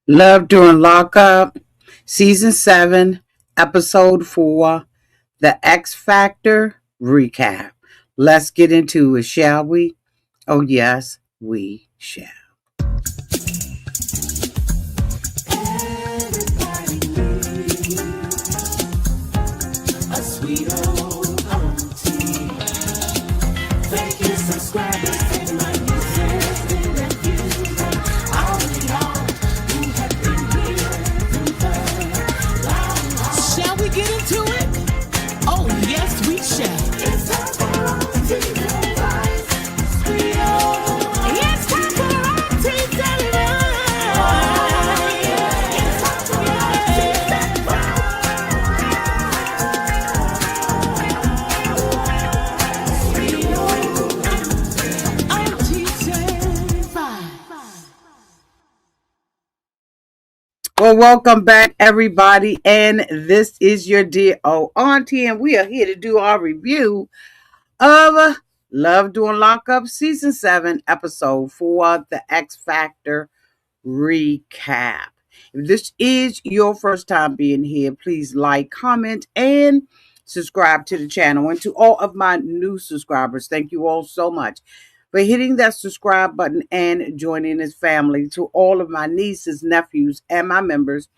Love During Lockup, Season 7, Episode 4, The X Factor Recap. Let's get into it, shall we? Oh, yes, we shall. A sweet old auntie. Thank you, subscribers, to my users and reviews. All in all, you have been here through the long haul. Shall we get into it? Oh, yes, we shall. It's time for auntie advice. Sweet old. It's time for auntie advice. Oh, yeah. It's time for auntie advice. Well, welcome back, everybody, and this is your dear old auntie, and we are here to do our review of Love During Lockup, Season 7, Episode 4, The X Factor Recap. If this is your first time being here, please like, comment, and subscribe to the channel. And to all of my new subscribers, thank you all so much for hitting that subscribe button and joining this family. To all of my nieces, nephews, and my members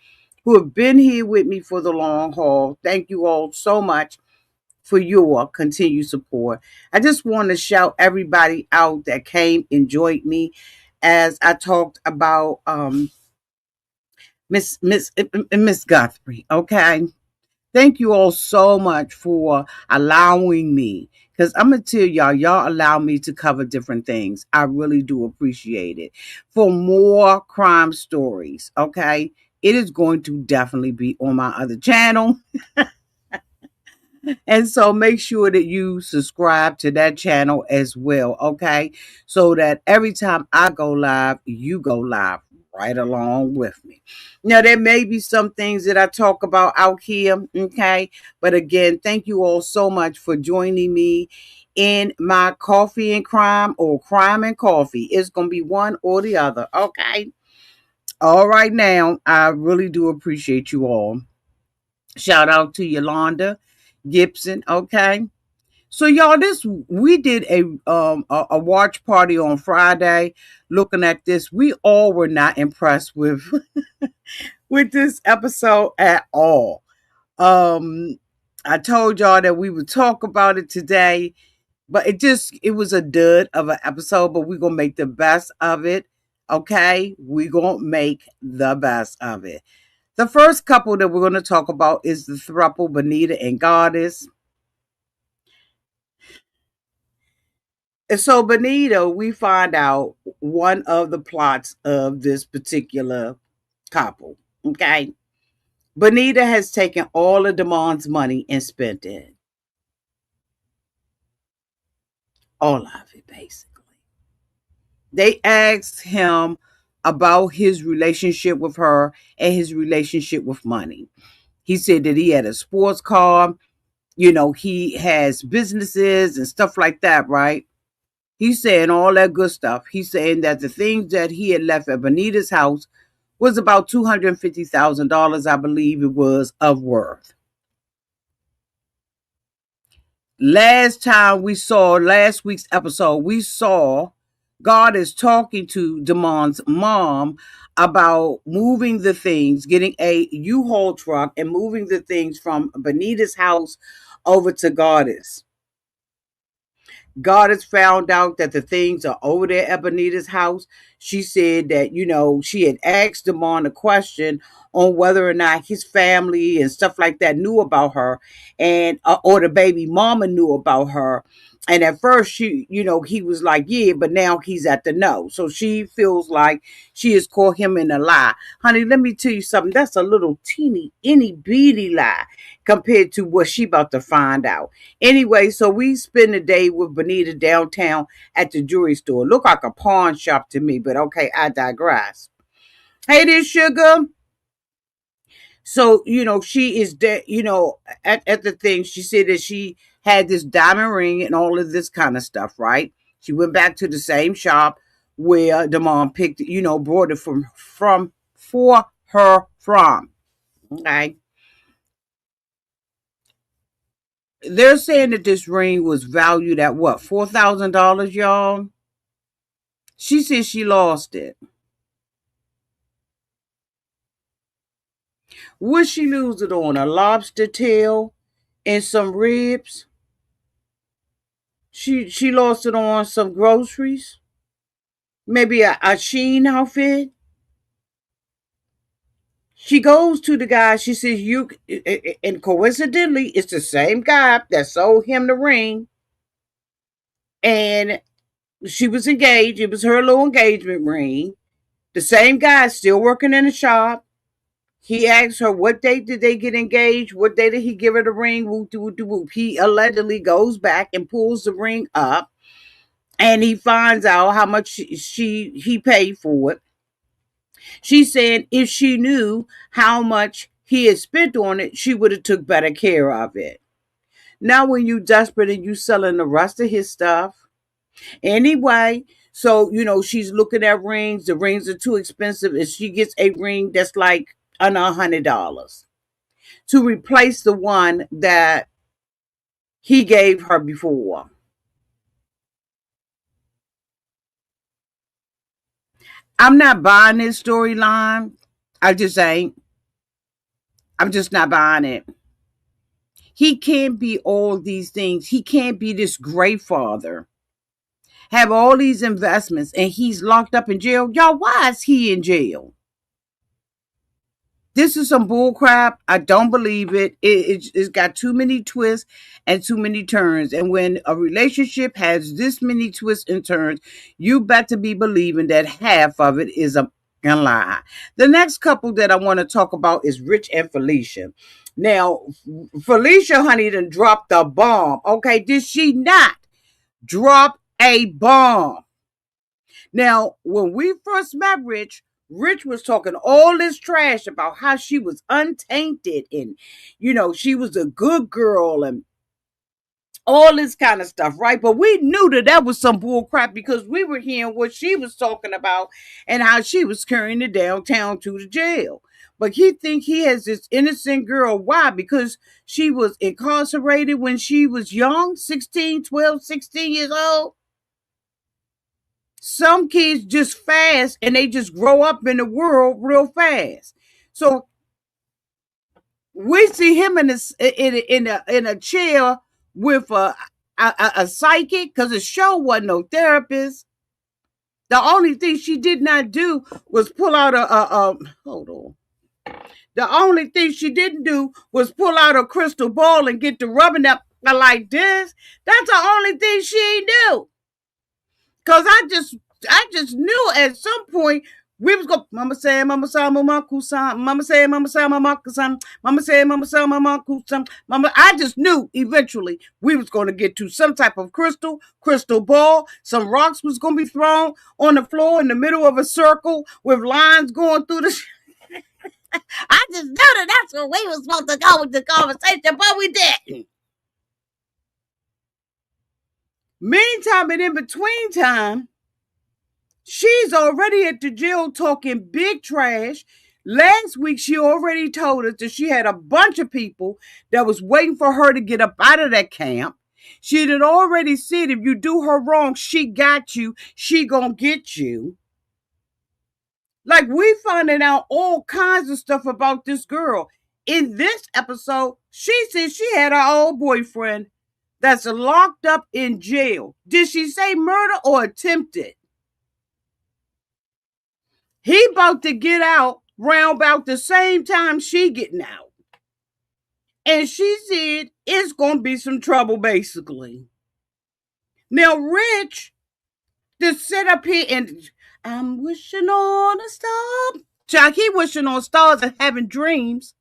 who have been here with me for the long haul, thank you all so much for your continued support. I just want to shout everybody out that came and joined me as I talked about Miss Guthrie. Okay, thank you all so much for allowing me. Because I'm going to tell y'all allow me to cover different things. I really do appreciate it. For more crime stories, okay, it is going to definitely be on my other channel. And so make sure that you subscribe to that channel as well, okay? So that every time I go live, you go live right along with me. Now, there may be some things that I talk about out here, okay? But again, thank you all so much for joining me in my coffee and crime or crime and coffee. It's going to be one or the other, okay? All right, now, I really do appreciate you all. Shout out to Yolanda Gibson, okay? So y'all, this we did a watch party on Friday. Looking at this, we all were not impressed with with this episode at all. Um, I told y'all that we would talk about it today, but it was a dud of an episode. But we're gonna make the best of it. Okay, we're gonna make the best of it. The first couple that we're gonna talk about is the throuple Bonita and Goddess. And so Bonita, we find out one of the plots of this particular couple. Okay. Bonita has taken all of Damon's money and spent it. All of it, basically. They asked him about his relationship with her and his relationship with money. He said that he had a sports car, he has businesses and stuff like that, right? He's saying all that good stuff. He's saying that the things that he had left at Bonita's house was about $250,000, I believe it was, of worth. Last week's episode, we saw God is talking to Damon's mom about moving the things, getting a U-Haul truck and moving the things from Bonita's house over to Goddess. God has found out that the things are over there at Bonita's house. She said that, she had asked Damon a question on whether or not his family and stuff like that knew about her and or the baby mama knew about her. And at first he was like, yeah, but now he's at the no. So she feels like she has caught him in a lie. Honey, let me tell you something. That's a little teeny, itty bitty lie compared to what she about to find out. Anyway, so we spend the day with Bonita downtown at the jewelry store. Look like a pawn shop to me, but okay, I digress. Hey there, sugar. So, she is there, at the thing, she said that she had this diamond ring and all of this kind of stuff, right? She went back to the same shop where the mom picked, brought it from for her from. Okay. They're saying that this ring was valued at what, $4,000, y'all? She said she lost it. Would she lose it on a lobster tail and some ribs? She lost it on some groceries. Maybe a Sheen outfit. She goes to the guy. She says, "You," and coincidentally, it's the same guy that sold him the ring. And she was engaged. It was her little engagement ring. The same guy still working in the shop. He asked her what date did they get engaged, what day did he give her the ring, whoop de whoop de whoop. He allegedly goes back and pulls the ring up, and he finds out how much he paid for it. She said if she knew how much he had spent on it, she would have took better care of it. Now when you desperate and you selling the rest of his stuff, anyway, so she's looking at rings. The rings are too expensive, and she gets a ring that's like under $100 to replace the one that he gave her before. I'm not buying this storyline. I just ain't. I'm just not buying it. He can't be all these things. He can't be this great father, have all these investments, and he's locked up in jail. Y'all, why is he in jail? This is some bull crap. I don't believe it. It's got too many twists and too many turns. And when a relationship has this many twists and turns, you better be believing that half of it is a lie. The next couple that I want to talk about is Rich and Felicia. Now, Felicia, honey, done dropped a bomb. Okay, did she not drop a bomb? Now, when we first met Rich, Rich was talking all this trash about how she was untainted and, she was a good girl and all this kind of stuff, right? But we knew that was some bull crap because we were hearing what she was talking about and how she was carrying it downtown to the jail. But he think he has this innocent girl. Why? Because she was incarcerated when she was young, 16, 12, 16 years old. Some kids just fast and they just grow up in the world real fast. So we see him in a chair with a psychic because the show wasn't no therapist. The only thing she did not do was pull out a hold on. The only thing she didn't do was pull out a crystal ball and get to rubbing up like this. That's the only thing she ain't do. Cause I just knew at some point we was going Mama say Mama say Mama Kusan Mama say Mama Kusan Mama say Mama Kusan Mama. I just knew eventually we was going to get to some type of crystal ball. Some rocks was going to be thrown on the floor in the middle of a circle with lines going through the I just knew that's where we was supposed to go with the conversation, but we didn't. Meantime and in between time, she's already at the jail talking big trash. Last week, she already told us that she had a bunch of people that was waiting for her to get up out of that camp. She had already said if you do her wrong, she got you. She gonna get you. Like we finding out all kinds of stuff about this girl. In this episode, she said she had her old boyfriend that's locked up in jail. Did she say murder or attempted? He about to get out round about the same time she getting out. And she said it's going to be some trouble, basically. Now, Rich, to sit up here and I'm wishing on a star. Jack, he wishing on stars and having dreams.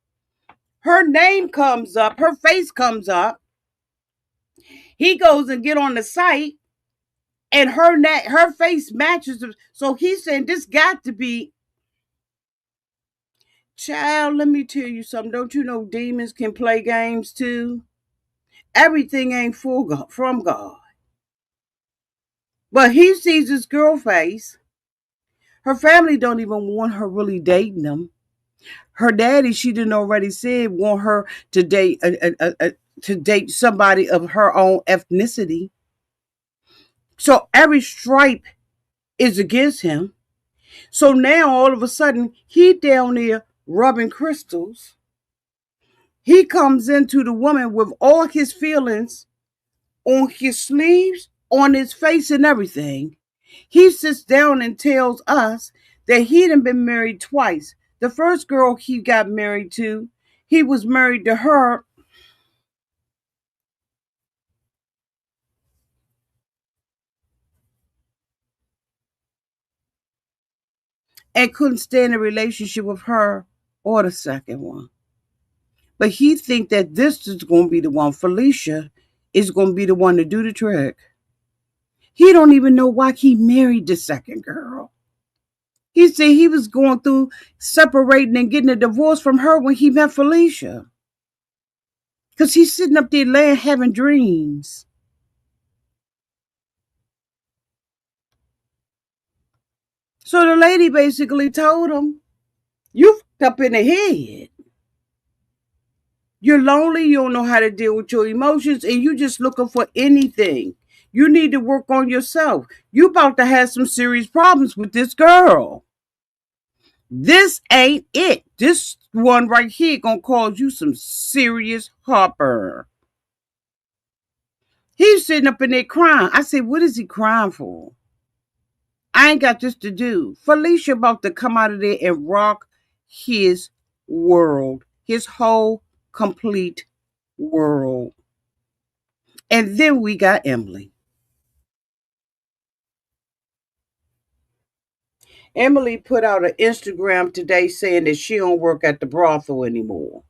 Her name comes up. Her face comes up. He goes and get on the site and her face matches. So he's saying this got to be. Child, let me tell you something. Don't you know demons can play games too? Everything ain't from God. But he sees this girl face. Her family don't even want her really dating him. Her daddy, she didn't already said, want her to date somebody of her own ethnicity. So every stripe is against him. So now all of a sudden he down there rubbing crystals. He comes into the woman with all his feelings on his sleeves, on his face, and everything. He sits down and tells us that he done been married twice. The first girl he got married to, he was married to her and couldn't stand a relationship with her or the second one. But he think that this is going to be the one. Felicia is going to be the one to do the trick. He don't even know why he married the second girl. He said he was going through separating and getting a divorce from her when he met Felicia. Because he's sitting up there laying having dreams. So the lady basically told him, you fucked up in the head. You're lonely, you don't know how to deal with your emotions, and you just looking for anything. You need to work on yourself. You about to have some serious problems with this girl. This ain't it. This one right here gonna cause you some serious heartburn. He's sitting up in there crying. I said, what is he crying for? I ain't got this to do. Felicia about to come out of there and rock his world. His whole complete world. And then we got Emily. Emily put out an Instagram today saying that she don't work at the brothel anymore.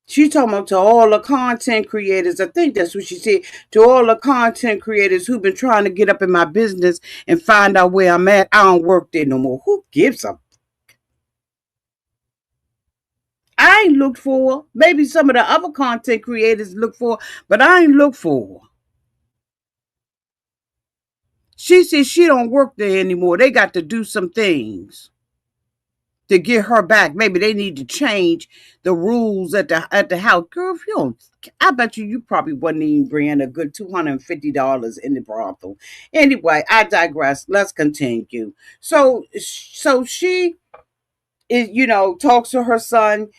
She talking about to all the content creators. I think that's what she said. To all the content creators who've been trying to get up in my business and find out where I'm at, I don't work there no more. Who gives a? I ain't looked for. Maybe some of the other content creators look for, but I ain't looked for. She said she don't work there anymore. They got to do some things to get her back. Maybe they need to change the rules at the house. Girl, if you don't, I bet you probably wasn't even bringing a good $250 in the brothel. Anyway, I digress. Let's continue. So she is, talks to her son.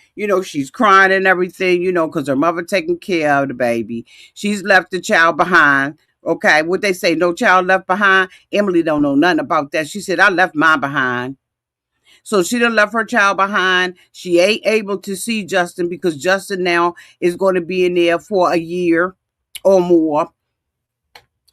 She's crying and everything. Because her mother taking care of the baby. She's left the child behind. Okay, what they say, no child left behind. Emily don't know nothing about that. She said, I left mine behind. So she done left her child behind. She ain't able to see Justin because Justin now is going to be in there for a year or more.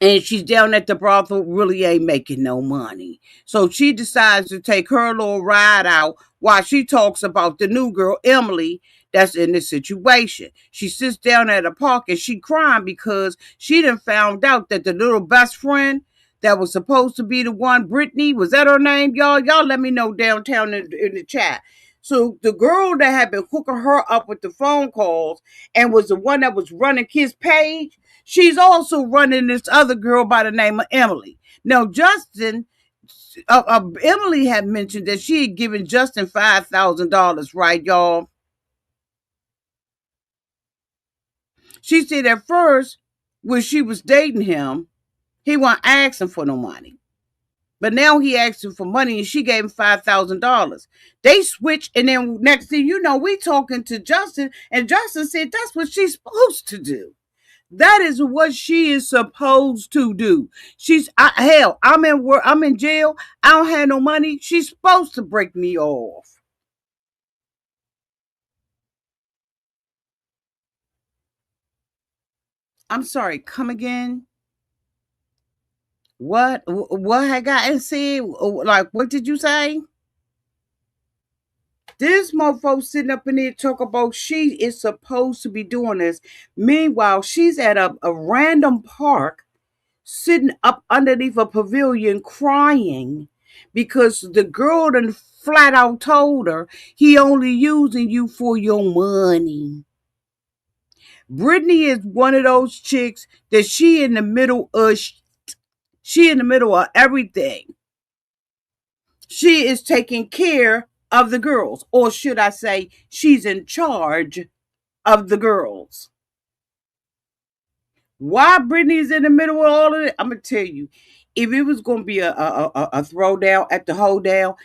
And she's down at the brothel, really ain't making no money. So she decides to take her little ride out while she talks about the new girl, Emily, that's in this situation. She sits down at a park and she crying because she done found out that the little best friend that was supposed to be the one, Brittany, was that her name, y'all? Y'all let me know downtown in the chat. So the girl that had been hooking her up with the phone calls and was the one that was running his page, she's also running this other girl by the name of Emily. Now, Emily had mentioned that she had given Justin $5,000, right, y'all? She said at first, when she was dating him, he wasn't asking for no money. But now he asked her for money and she gave him $5,000. They switched, and then next thing you know, we talking to Justin, and Justin said that's what she's supposed to do. That is what she is supposed to do. Hell, I'm in work, I'm in jail, I don't have no money. She's supposed to break me off. I'm sorry, come again. What I got and said? Like, what did you say? This mofo sitting up in there talk about she is supposed to be doing this. Meanwhile, she's at a random park sitting up underneath a pavilion crying because the girl done flat out told her he only using you for your money. Brittany is one of those chicks that she in the middle of She in the middle of everything. She is taking care of the girls, or should I say, she's in charge of the girls. Why Brittany's in the middle of all of it? I'm gonna tell you, if it was gonna be a throwdown at the hold down,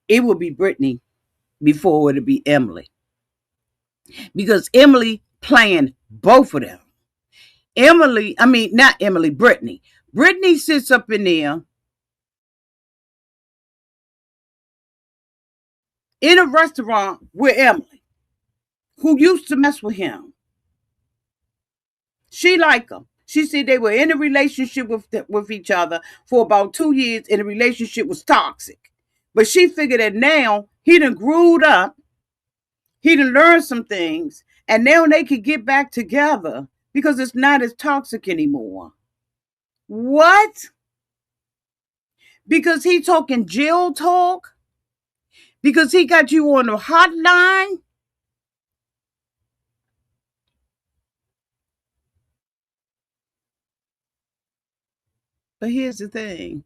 it would be Brittany before it would be Emily, because Emily playing both of them. Not Emily, Brittany. Brittany sits up in there in a restaurant with Emily, who used to mess with him. She liked him. She said they were in a relationship with each other for about 2 years, and the relationship was toxic. But she figured that now he done grewed up, he done learned some things, and now they could get back together because it's not as toxic anymore. What? Because he talking jail talk? Because he got you on the hotline? But here's the thing.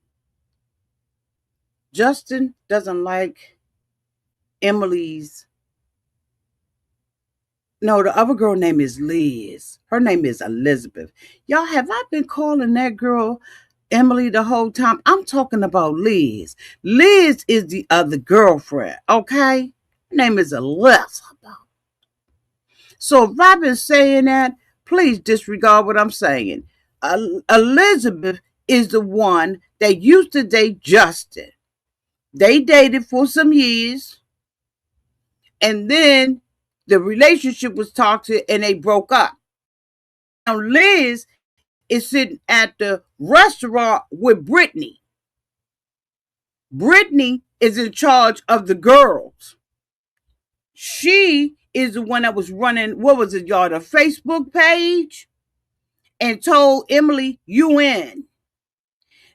Justin doesn't like Emily's. No, the other girl name is Liz. Her name is Elizabeth. Y'all, have I been calling that girl Emily the whole time? I'm talking about Liz. Liz is the other girlfriend, okay? Her name is Elizabeth. So if I've been saying that, please disregard what I'm saying. Elizabeth is the one that used to date Justin. They dated for some years, and then the relationship was toxic and they broke up. Now Liz is sitting at the restaurant with Brittany. Brittany is in charge of the girls. She is the one that was running, what was it, y'all, the Facebook page, and told Emily, you in.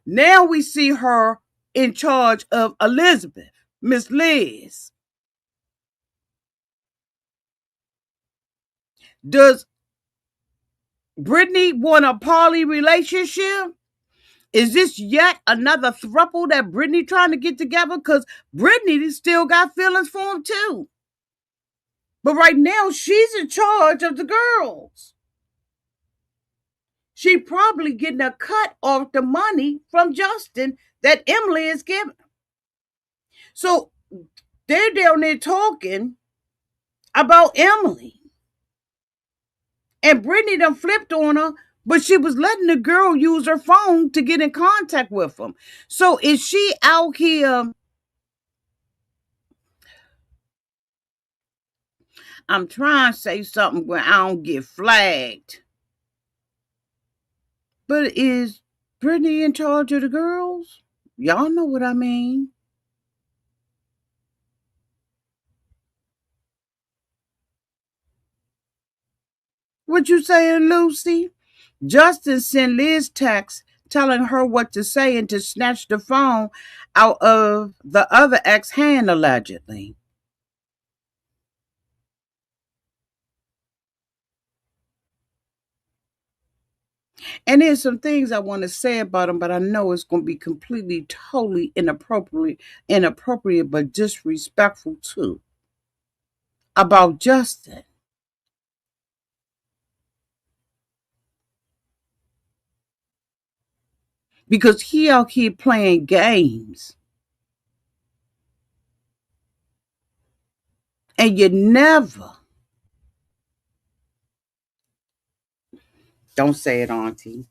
Now we see her in charge of Elizabeth, Miss Liz. Does Brittany want a poly relationship? Is this yet another throuple that Brittany trying to get together? Because Brittany still got feelings for him too. But right now, she's in charge of the girls. She probably getting a cut off the money from Justin that Emily is giving. So they're down there talking about Emily. And Brittany done flipped on her, but she was letting the girl use her phone to get in contact with him. So is she out here? I'm trying to say something where I don't get flagged. But is Brittany in charge of the girls? Y'all know what I mean. What you saying, Lucy? Justin sent Liz text telling her what to say and to snatch the phone out of the other ex hand, allegedly. And there's some things I want to say about him, but I know it's going to be completely, totally inappropriate, but disrespectful too. About Justin. Because he out here playing games. And you never, don't say it, Auntie.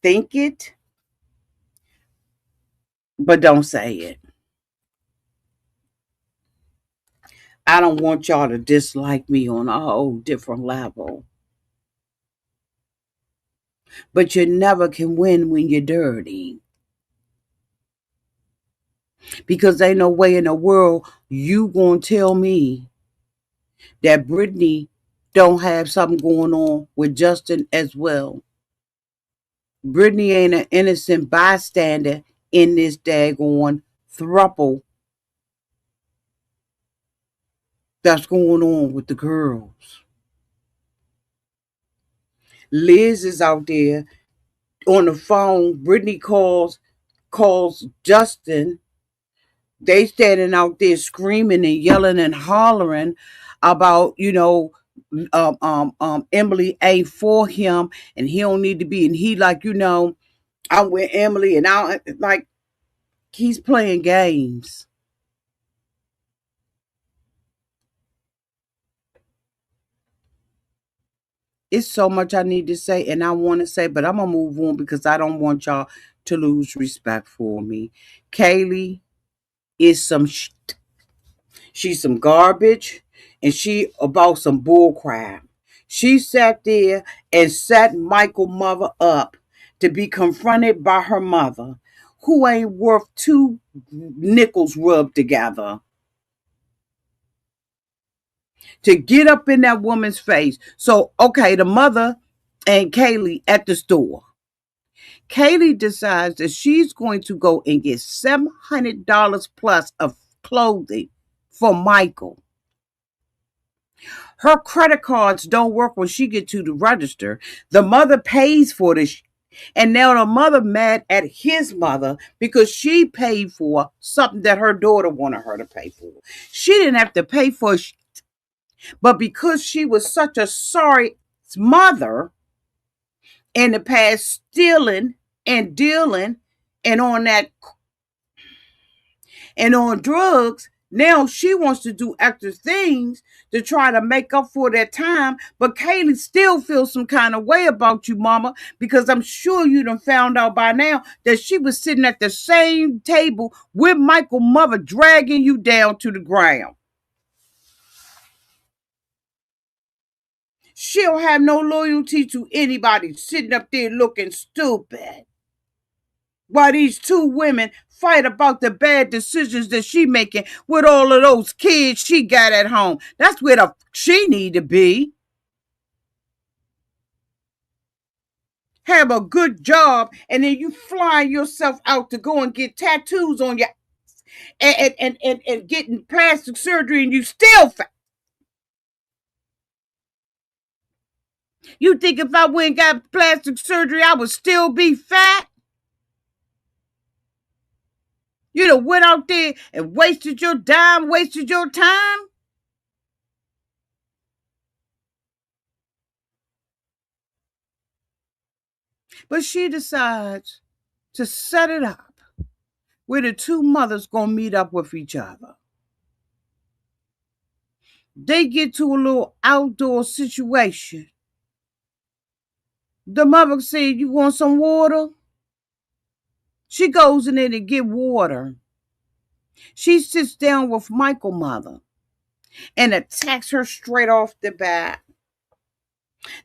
Think it, but don't say it. I don't want y'all to dislike me on a whole different level. But you never can win when you're dirty. Because ain't no way in the world you gonna tell me that Brittany don't have something going on with Justin as well. Brittany ain't an innocent bystander in this daggone thruple that's going on with the girls. Liz is out there on the phone. Brittany calls Justin. They standing out there screaming and yelling and hollering about, Emily ain't for him and he don't need to be. And he like, I'm with Emily and I like he's playing games. It's so much I need to say and I want to say, but I'm gonna move on because I don't want y'all to lose respect for me. Kayleigh is she's some garbage and she about some bull crap. She sat there and set Michael mother up to be confronted by her mother, who ain't worth two nickels rubbed together, to get up in that woman's face. So, okay, the mother and Kayleigh at the store. Kayleigh decides that she's going to go and get $700 plus of clothing for Michael. Her credit cards don't work when she get to the register. The mother pays for this. And now the mother mad at his mother because she paid for something that her daughter wanted her to pay for. She didn't have to pay for it, but because she was such a sorry mother in the past, stealing and dealing and on drugs, now she wants to do extra things to try to make up for that time. But Kayleigh still feels some kind of way about you, mama, because I'm sure you done found out by now that she was sitting at the same table with Michael's mother, dragging you down to the ground. She don't have no loyalty to anybody, sitting up there looking stupid while these two women fight about the bad decisions that she making with all of those kids she got at home. That's where she need to be. Have a good job, and then you fly yourself out to go and get tattoos on your and getting plastic surgery, and you still fat. You think if I went and got plastic surgery, I would still be fat? You done went out there and wasted your dime, wasted your time? But she decides to set it up where the two mothers gonna meet up with each other. They get to a little outdoor situation. The mother said, "You want some water?" She goes in there to get water. She sits down with Michael's mother and attacks her straight off the bat.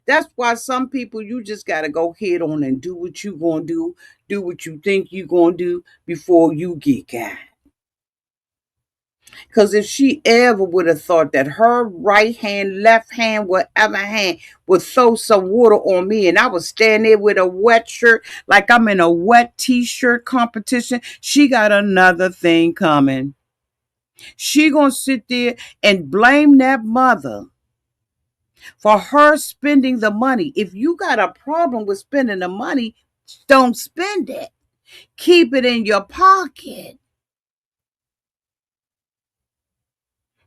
That's why some people, you just got to go head on and do what you going to do what you think you going to do before you get got. Because if she ever would have thought that her right hand, left hand, whatever hand would throw some water on me and I was standing there with a wet shirt like I'm in a wet t-shirt competition, she got another thing coming. She gonna sit there and blame that mother for her spending the money. If you got a problem with spending the money, don't spend it. Keep it in your pocket.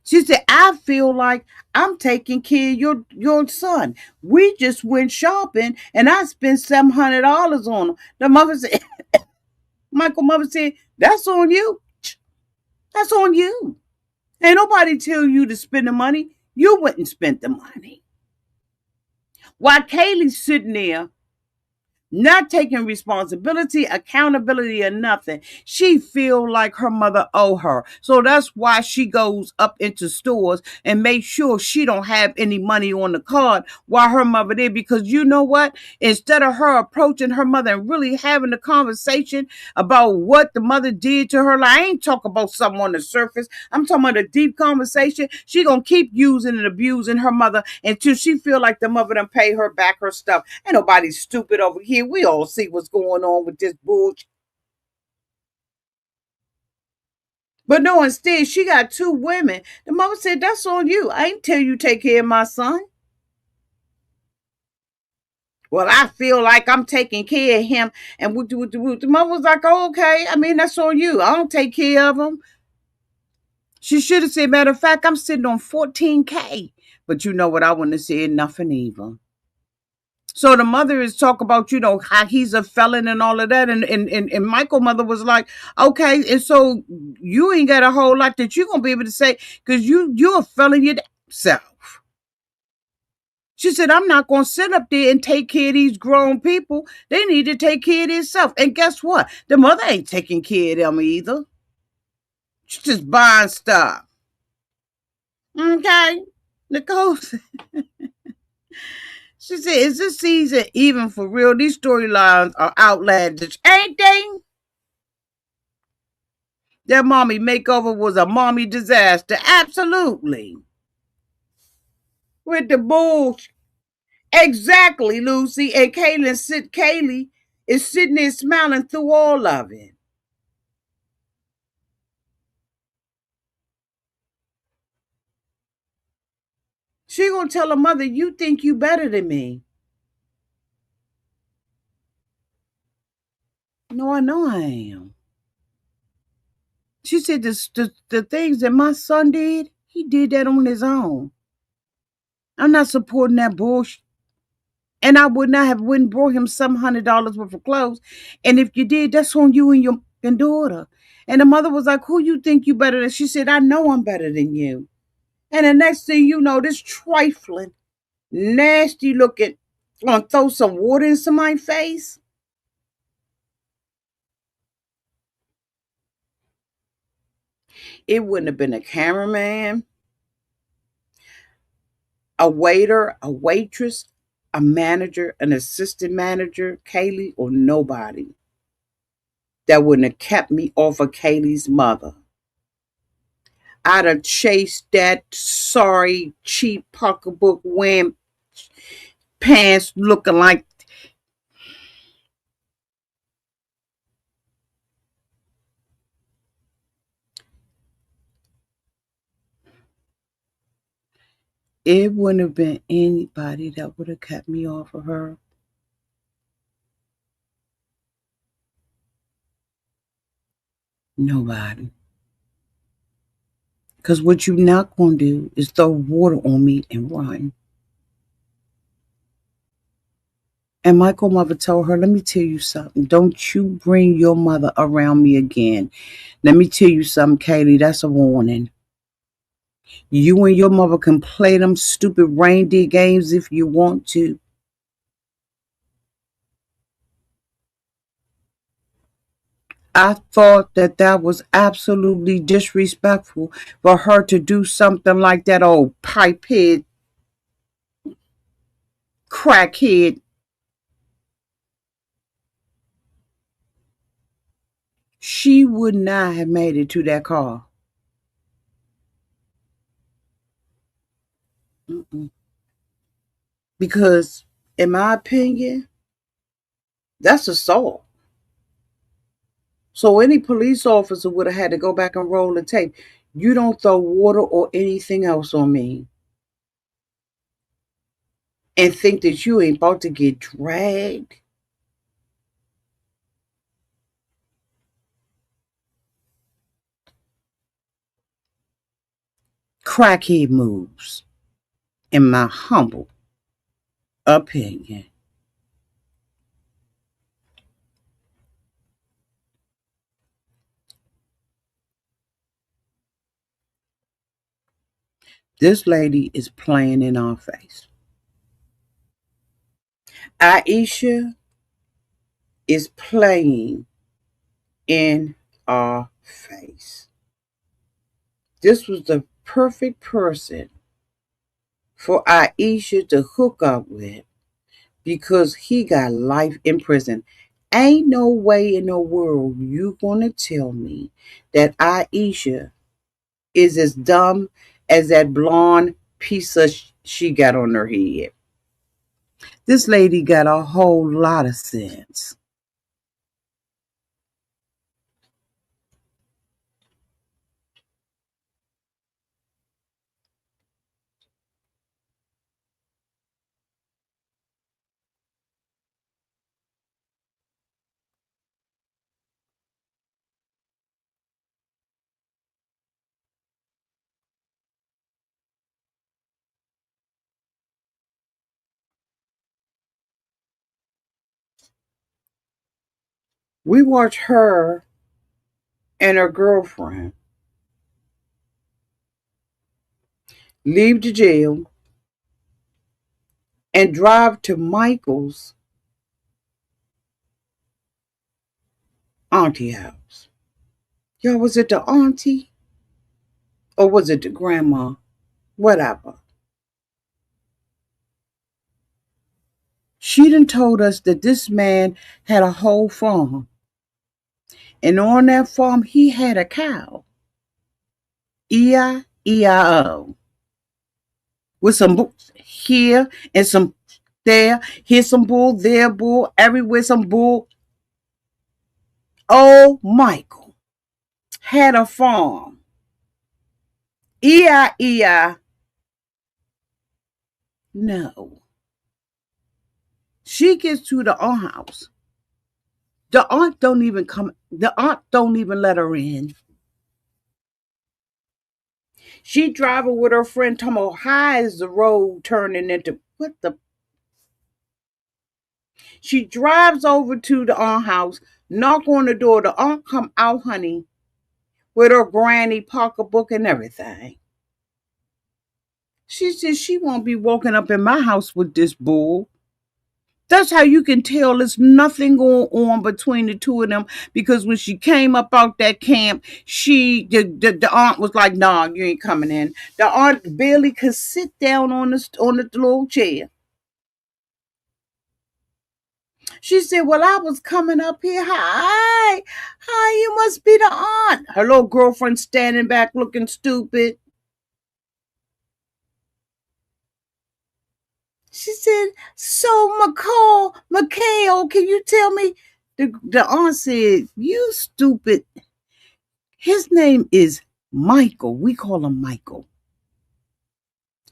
She said, "I feel like I'm taking care of your son. We just went shopping and I spent $700 on him." The mother said, Michael's mother said, "That's on you. That's on you. Ain't nobody tell you to spend the money. You wouldn't spend the money." While Kayleigh's sitting there not taking responsibility, accountability, or nothing. She feel like her mother owe her. So that's why she goes up into stores and make sure she don't have any money on the card while her mother there. Because you know what? Instead of her approaching her mother and really having a conversation about what the mother did to her, like, I ain't talking about something on the surface. I'm talking about a deep conversation. She gonna keep using and abusing her mother until she feel like the mother done pay her back her stuff. Ain't nobody stupid over here. We all see what's going on with this bullshit. But no, instead, she got two women. The mother said, "That's on you. I ain't tell you take care of my son." Well, I feel like I'm taking care of him. And the mother was like, oh, okay. I mean, that's on you. I don't take care of him. She should have said, matter of fact, I'm sitting on 14K. But you know what? I wouldn't have said nothing either. So the mother is talk about, how he's a felon and all of that. And Michael mother was like, okay, and so you ain't got a whole lot that you're gonna be able to say because you're a felon yourself. She said, I'm not gonna sit up there and take care of these grown people. They need to take care of themselves. And guess what? The mother ain't taking care of them either. She's just buying stuff. Okay. Nicole, she said, is this season even for real? These storylines are outlandish, ain't they? That mommy makeover was a mommy disaster. Absolutely. With the bull. Exactly, Lucy. And Kayleigh is sitting there smiling through all of it. She gonna tell her mother, you think you better than me. No, I know I am. She said the things that my son did, he did that on his own. I'm not supporting that bullshit. And I would not have wouldn't brought him some $100 worth of clothes. And if you did, that's on you and your and daughter. And the mother was like, who you think you better than? She said, I know I'm better than you. And the next thing you know, this trifling, nasty looking, gonna throw some water into my face. It wouldn't have been a cameraman, a waiter, a waitress, a manager, an assistant manager, Kayleigh, or nobody that wouldn't have kept me off of Kayleigh's mother. I'd have chased that sorry, cheap pocketbook wearing pants looking like it wouldn't have been anybody that would have kept me off of her. Nobody. Because what you're not going to do is throw water on me and run. And Michael mother told her, let me tell you something. Don't you bring your mother around me again. Let me tell you something, Kayleigh. That's a warning. You and your mother can play them stupid reindeer games if you want to. I thought that that was absolutely disrespectful for her to do something like that old pipehead, crackhead. She would not have made it to that car. Mm-mm. Because, in my opinion, that's assault. So any police officer would have had to go back and roll the tape. You don't throw water or anything else on me and think that you ain't about to get dragged. Crackhead moves, in my humble opinion. This lady is playing in our face. Ayesha is playing in our face. This was the perfect person for Ayesha to hook up with because he got life in prison. Ain't no way in the world you gonna tell me that Ayesha is as dumb as that blonde piece of she got on her head. This lady got a whole lot of sense. We watch her and her girlfriend leave the jail and drive to Michael's auntie house. Yo, was it the auntie or was it the grandma? Whatever. She done told us that this man had a whole farm. And on that farm, he had a cow. E-I-E-I-O. With some here and some there. Here's some bull, there bull, everywhere some bull. Oh, Michael had a farm. E-I-E-I. No. She gets to the aunt house. The aunt don't even come. The aunt don't even let her in. She driving with her friend, talking about how is the road turning into what the. She drives over to the aunt house, knock on the door. The aunt come out, honey, with her granny pocketbook and everything. She says she won't be walking up in my house with this bull. That's how you can tell there's nothing going on between the two of them. Because when she came up out that camp, the aunt was like, "Nah, you ain't coming in." The aunt barely could sit down on the little chair. She said, "Well, I was coming up here. Hi, you must be the aunt." Her little girlfriend standing back looking stupid. She said, "So, Mikhael, can you tell me?" The aunt said, "You stupid. His name is Michael. We call him Michael.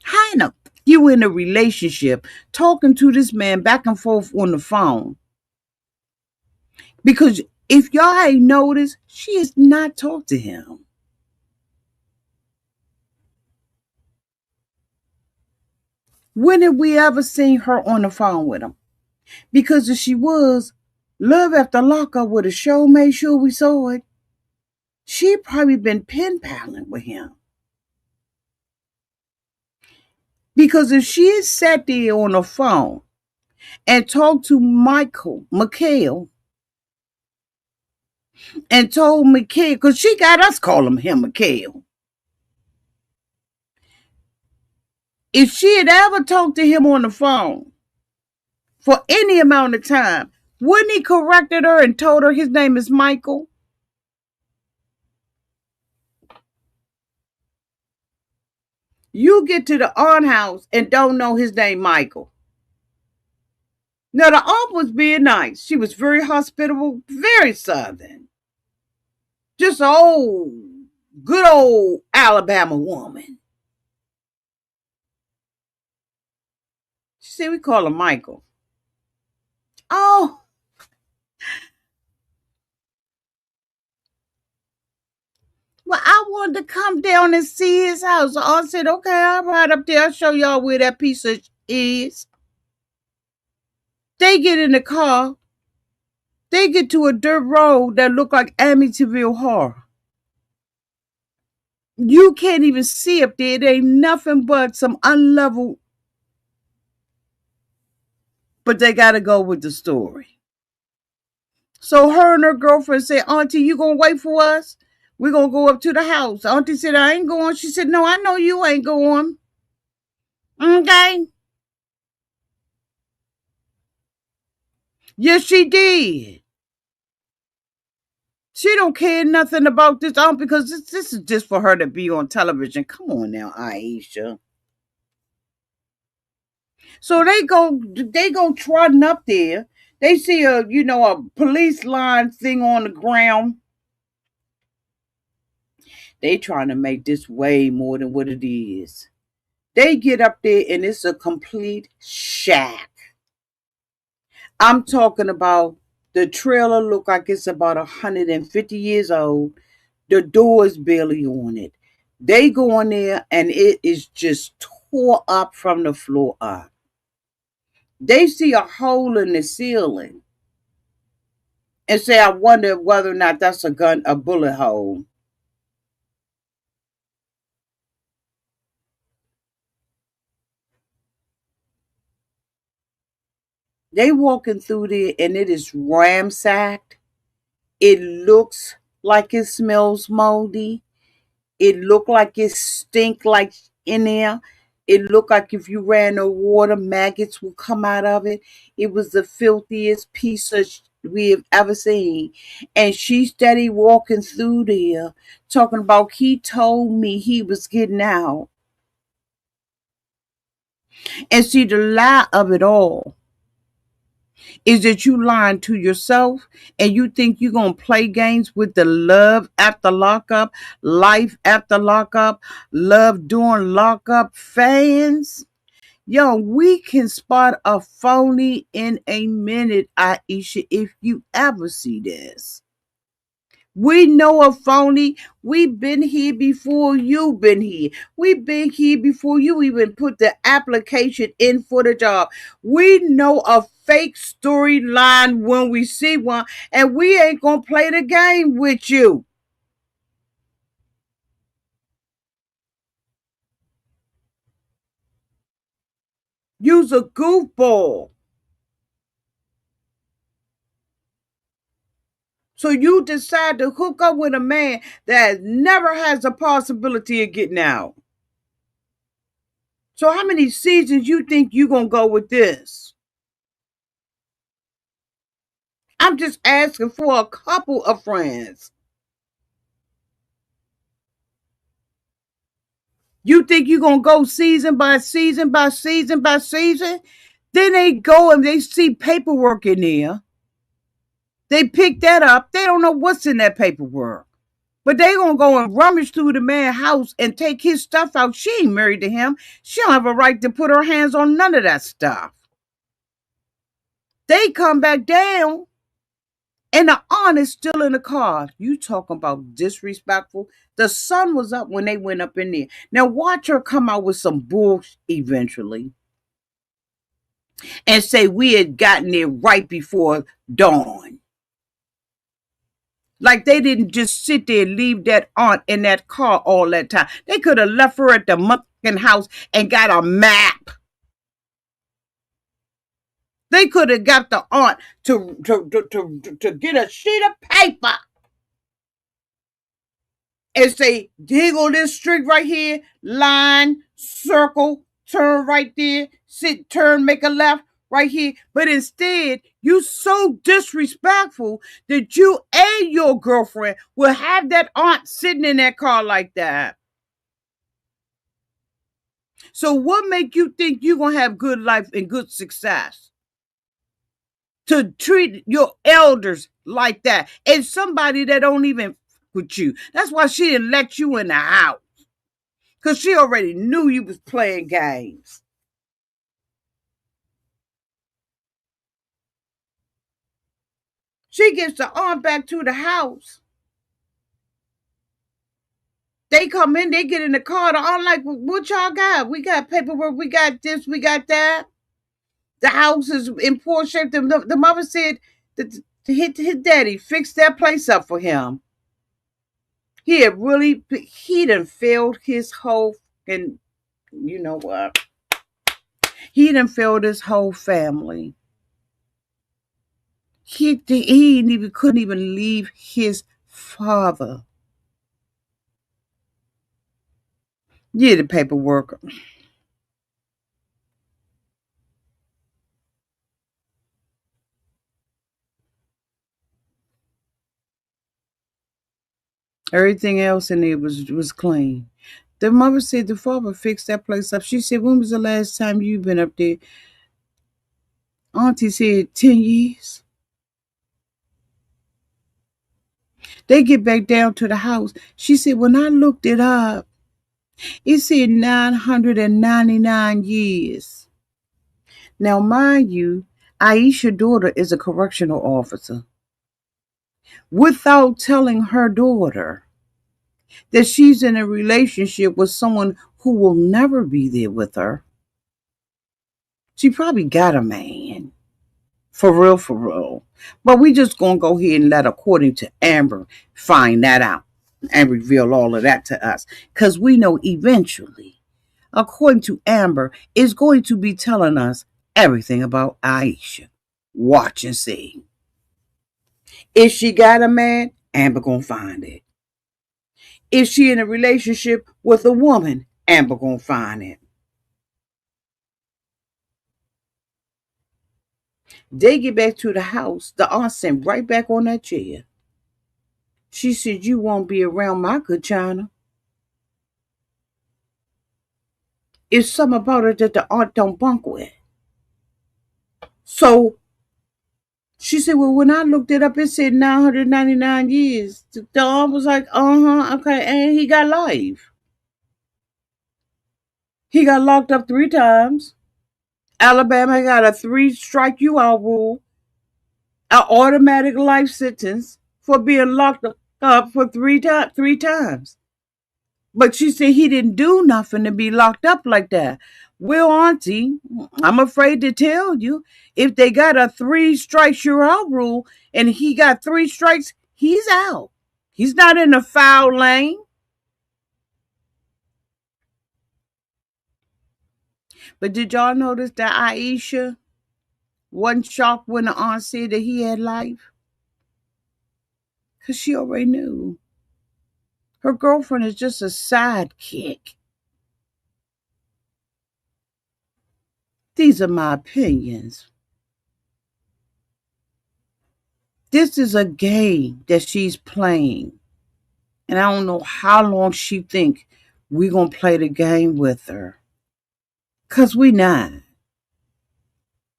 How in you in a relationship talking to this man back and forth on the phone? Because if y'all ain't noticed, she has not talked to him. When have we ever seen her on the phone with him? Because if she was, Love After Lockup would have show made sure we saw it. She probably been pen paling with him. Because if she had sat there on the phone and talked to Mikhael, and told Mikhael, because she got us calling him Mikhael. If she had ever talked to him on the phone for any amount of time, wouldn't he corrected her and told her his name is Michael? You get to the aunt house and don't know his name Michael. Now, the aunt was being nice. She was very hospitable, very southern. Just an good old Alabama woman. She said, "We call him Michael." Oh, well, I wanted to come down and see his house. So I said, "Okay, I'll ride up there. I'll show y'all where that piece of is." They get in the car. They get to a dirt road that looked like Amityville Horror. You can't even see up there. It ain't nothing but some unleveled. But they got to go with the story. So her and her girlfriend said, "Auntie, you going to wait for us? We're going to go up to the house." Auntie said, "I ain't going." She said, "No, I know you ain't going." Okay. Yes, she did. She don't care nothing about this aunt because this is just for her to be on television. Come on now, Ayesha. So they go trotting up there. They see a police line thing on the ground. They trying to make this way more than what it is. They get up there and it's a complete shack. I'm talking about the trailer look like it's about 150 years old. The door is barely on it. They go in there and it is just tore up from the floor up. They see a hole in the ceiling. and say, I wonder whether or not that's a gun, a bullet hole. They walking through there and it is ramsacked. It looks like it smells moldy. It looked like it stink like in there. It looked like if you ran the water, maggots would come out of it. It was the filthiest piece of we have ever seen. And she steady walking through there, talking about he told me he was getting out. And see, the lie of it all is that you lying to yourself and you think you're going to play games with the love after lockup, life after lockup, love during lockup fans. Yo, we can spot a phony in a minute, Ayesha, if you ever see this. We know a phony. We've been here before you've been here. We've been here before you even put the application in for the job. We know a fake storyline when we see one, and we ain't gonna play the game with you. You's a goofball. So you decide to hook up with a man that never has a possibility of getting out. So how many seasons you think you gonna go with this? I'm just asking for a couple of friends. You think you're going to go season by season by season by season? Then they go and they see paperwork in there. They pick that up. They don't know what's in that paperwork. But they going to go and rummage through the man's house and take his stuff out. She ain't married to him. She don't have a right to put her hands on none of that stuff. They come back down and the aunt is still in the car. You talking about disrespectful? The sun was up when they went up in there. Now watch her come out with some bullshit eventually and say we had gotten there right before dawn. Like they didn't just sit there and leave that aunt in that car all that time. They could have left her at the mucking house and got a map. They could have got the aunt to get a sheet of paper and say, dig on this street right here, line, circle, turn right there, sit, turn, make a left right here. But instead, you so disrespectful that you and your girlfriend will have that aunt sitting in that car like that. So what make you think you're going to have good life and good success? To treat your elders like that and somebody that don't even with you. That's why she didn't let you in the house. Because she already knew you was playing games. She gets the aunt back to the house. They come in, they get in the car. The aunt like, what y'all got? We got paperwork, we got this, we got that. The house is in poor shape. The mother said that his daddy fixed that place up for him. He done failed his whole, and you know what? He done failed his whole family. He even couldn't even leave his father. Yeah, the paperwork. Everything else in there was clean. The mother said the father fixed that place up. She said, when was the last time you been up there? Auntie said 10 years. They get back down to the house. She said, when I looked it up, it said 999 years. Now, mind you, Ayesha's daughter is a correctional officer. Without telling her daughter that she's in a relationship with someone who will never be there with her, she probably got a man. For real, for real. But we just gonna go ahead and let, according to Amber, find that out and reveal all of that to us. Because we know eventually, according to Amber, is going to be telling us everything about Ayesha. Watch and see. If she got a man, Amber gonna find it. If she in a relationship with a woman, Amber gonna find it. They get back to the house, the aunt sent right back on that chair. She said, "You won't be around my good China." It's something about her that the aunt don't bunk with. So she said, "Well, when I looked it up, it said 999 years." The aunt was like, okay. And he got life. He got locked up 3 times. Alabama got a 3 strike you out rule, an automatic life sentence for being locked up for 3 times. But she said he didn't do nothing to be locked up like that. Well, Auntie, I'm afraid to tell you, if they got a 3 strikes you're out rule and he got 3 strikes, he's out. He's not in the foul lane. But did y'all notice that Ayesha wasn't shocked when the aunt said that he had life? Because she already knew. Her girlfriend is just a sidekick. These are my opinions. This is a game that she's playing. And I don't know how long she think we gonna play the game with her. Cause we not.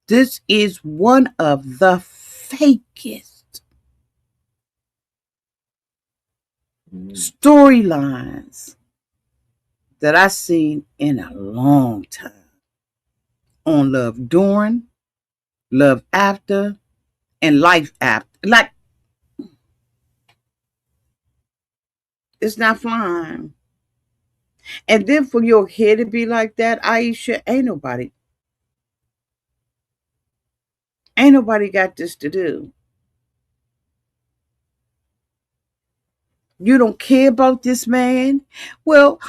This is one of the fakest storylines that I've seen in a long time. On Love During, Love After, and Life After. Like, it's not flying. And then for your hair to be like that, Ayesha, ain't nobody got this to do. You don't care about this man. Well,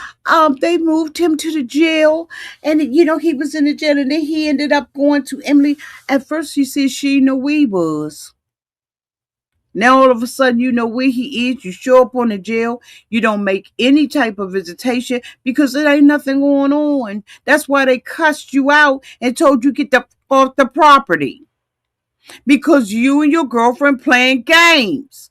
they moved him to the jail, and he was in the jail, and then he ended up going to Emily. At first, she said she knew where he was. Now all of a sudden, you know where he is. You show up on the jail. You don't make any type of visitation because there ain't nothing going on. That's why they cussed you out and told you get the off the property because you and your girlfriend playing games.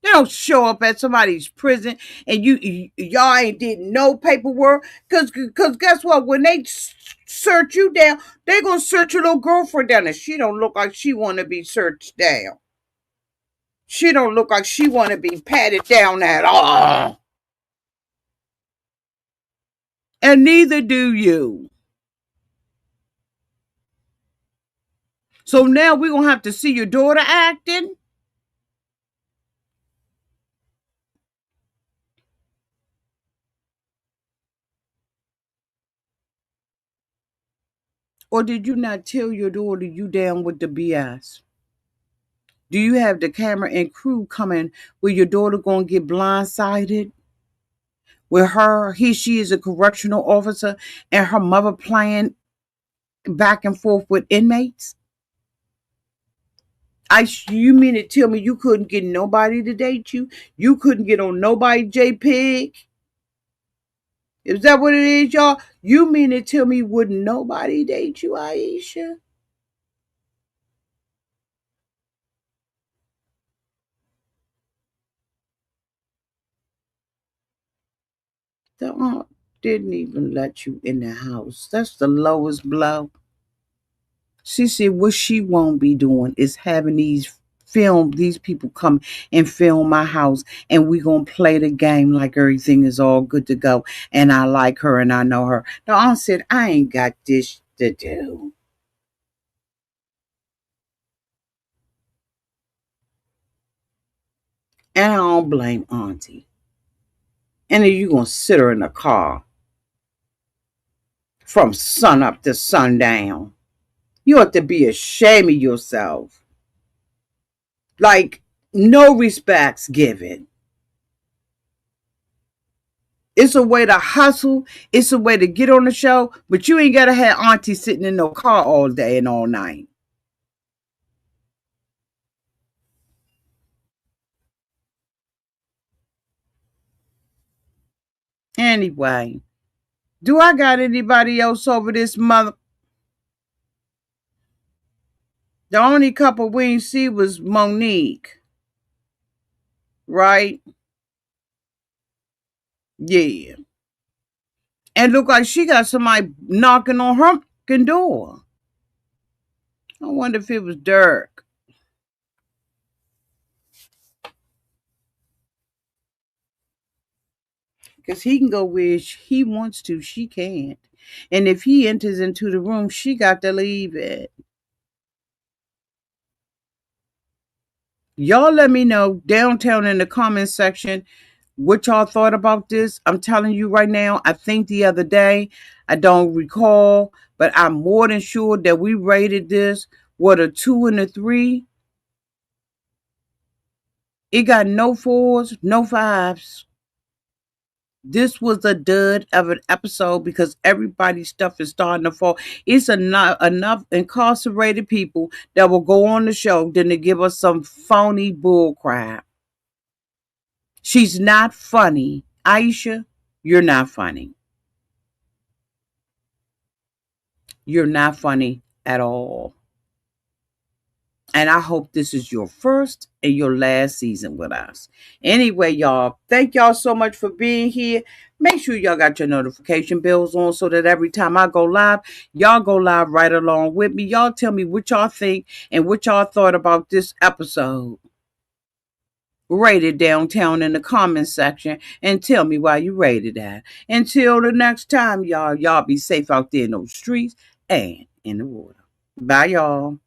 They don't show up at somebody's prison and y'all ain't did no paperwork. Cause guess what? When they search you down, they gonna search your little girlfriend down, and she don't look like she want to be searched down. She don't look like she want to be patted down at all. And neither do you. So now we're gonna have to see your daughter acting. Or did you not tell your daughter you down with the BS? Do you have the camera and crew coming where your daughter gonna get blindsided? With she is a correctional officer and her mother playing back and forth with inmates? You mean to tell me you couldn't get nobody to date you? You couldn't get on nobody JPEG? Is that what it is, y'all? You mean to tell me wouldn't nobody date you, Ayesha? The aunt didn't even let you in the house. That's the lowest blow. She said what she won't be doing is having these people come and film my house, and we gonna play the game like everything is all good to go. And I like her and I know her. The aunt said, I ain't got this to do. And I don't blame Auntie. And then you gonna sit her in the car from sun up to sundown. You ought to be ashamed of yourself. Like, no respects given. It's a way to hustle. It's a way to get on the show, but you ain't got to have auntie sitting in no car all day and all night. Anyway, do I got anybody else over this mother? The only couple we didn't see was Monique, right? Yeah. And look like she got somebody knocking on her door. I wonder if it was Dirk. Because he can go where he wants to. She can't. And if he enters into the room, she got to leave it. Y'all let me know downtown in the comment section what y'all thought about this. I'm telling you right now, I think the other day, I don't recall, but I'm more than sure that we rated this, what, a 2 and a 3. It got no 4s, no 5s. This was a dud of an episode because everybody's stuff is starting to fall. It's enough incarcerated people that will go on the show than to give us some phony bull crap. She's not funny. Ayesha, you're not funny. You're not funny at all. And I hope this is your first and your last season with us. Anyway, y'all, thank y'all so much for being here. Make sure y'all got your notification bells on so that every time I go live, y'all go live right along with me. Y'all tell me what y'all think and what y'all thought about this episode. Rate it downtown in the comment section and tell me why you rated that. Until the next time, y'all be safe out there in those streets and in the water. Bye, y'all.